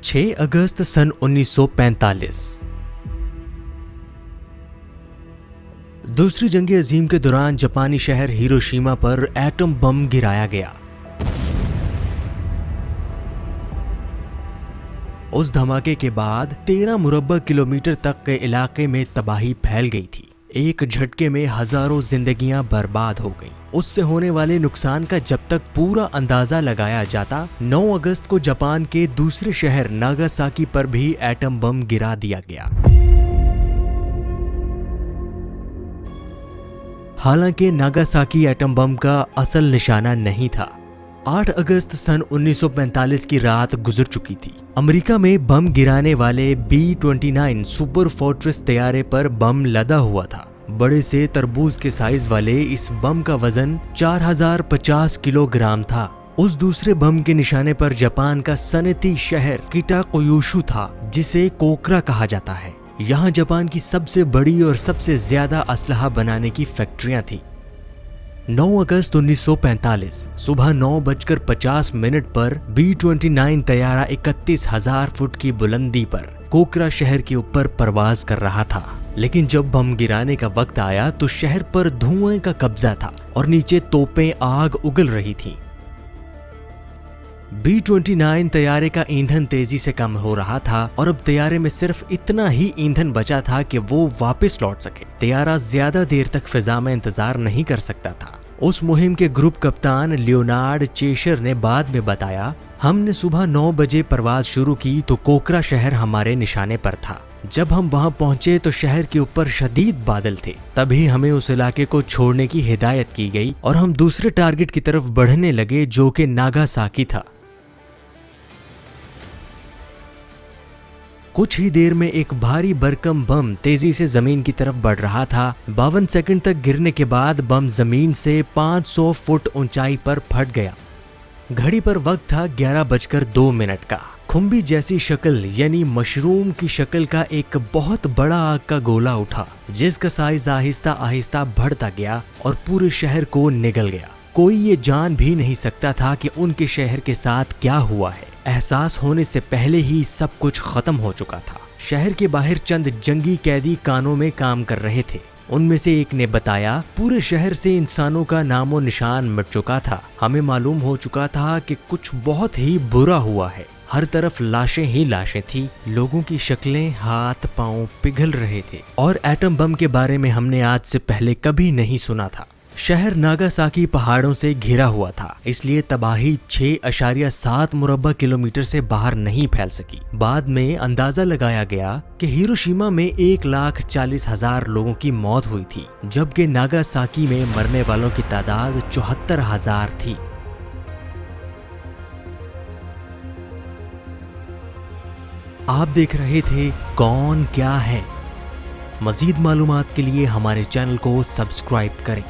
6 अगस्त सन 1945। दूसरी जंग अजीम के दौरान जापानी शहर हिरोशिमा पर एटम बम गिराया गया। उस धमाके के बाद 13 मुरब्बा किलोमीटर तक के इलाके में तबाही फैल गई थी। एक झटके में हजारों जिंदगियां बर्बाद हो गईं। उससे होने वाले नुकसान का जब तक पूरा अंदाजा लगाया जाता, 9 अगस्त को जापान के दूसरे शहर नागासाकी पर भी एटम बम गिरा दिया गया। हालांकि नागासाकी एटम बम का असल निशाना नहीं था। 8 अगस्त सन 1945 की रात गुजर चुकी थी। अमेरिका में बम गिराने वाले B-29 सुपर फोर्ट्रेस तैयारे पर बम लदा हुआ था। बड़े से तरबूज के साइज वाले इस बम का वजन 4050 किलोग्राम था। उस दूसरे बम के निशाने पर जापान का सनती शहर किटाकोयुशु था, जिसे कोकरा कहा जाता है। यहाँ जापान की सबसे बड़ी और सबसे ज्यादा असलहा बनाने की फैक्ट्रियां थी। 9 अगस्त 1945 सुबह 9:50 पर B-29 तैयारा 31,000 फुट की बुलंदी पर कोकरा शहर के ऊपर परवाज कर रहा था। लेकिन जब बम गिराने का वक्त आया तो शहर पर धुएं का कब्जा था और नीचे तोपें आग उगल रही थीं। B-29 तैयारे का ईंधन तेजी से कम हो रहा था और अब तैयारे में सिर्फ इतना ही ईंधन बचा था कि वो वापस लौट सके। तैयारा ज्यादा देर तक फिजा में इंतजार नहीं कर सकता था। उस मुहिम के ग्रुप कप्तान लियोनार्ड चेशर ने बाद में बताया, हमने सुबह 9 बजे परवाज शुरू की तो कोकरा शहर हमारे निशाने पर था। जब हम वहां पहुंचे तो शहर के ऊपर शदीद बादल थे। तभी हमें उस इलाके को छोड़ने की हिदायत की गई और हम दूसरे टारगेट की तरफ बढ़ने लगे, जो कि नागासाकी था। कुछ ही देर में एक भारी भरकम बम तेजी से जमीन की तरफ बढ़ रहा था। 52 सेकंड तक गिरने के बाद बम जमीन से 500 फुट ऊंचाई पर फट गया। घड़ी पर वक्त था 11:02 का। खुम्बी जैसी शक्ल यानी मशरूम की शक्ल का एक बहुत बड़ा आग का गोला उठा, जिसका साइज आहिस्ता आहिस्ता बढ़ता गया और पूरे शहर को निगल गया। कोई ये जान भी नहीं सकता था कि उनके शहर के साथ क्या हुआ है। एहसास होने से पहले ही सब कुछ खत्म हो चुका था। शहर के बाहर चंद जंगी कैदी कानों में काम कर रहे थे। उनमें से एक ने बताया, पूरे शहर से इंसानों का नामो निशान मिट चुका था। हमें मालूम हो चुका था कि कुछ बहुत ही बुरा हुआ है। हर तरफ लाशें ही लाशें थी। लोगों की शक्लें, हाथ पांव पिघल रहे थे और एटम बम के बारे में हमने आज से पहले कभी नहीं सुना था। शहर नागासाकी पहाड़ों से घिरा हुआ था, इसलिए तबाही 6.7 मुरब्बा किलोमीटर से बाहर नहीं फैल सकी। बाद में अंदाजा लगाया गया कि हिरोशिमा में 1,40,000 लोगों की मौत हुई थी, जबकि नागासाकी में मरने वालों की तादाद 74,000 थी। आप देख रहे थे कौन क्या है। मजीद मालूमात के लिए हमारे चैनल को सब्सक्राइब करें।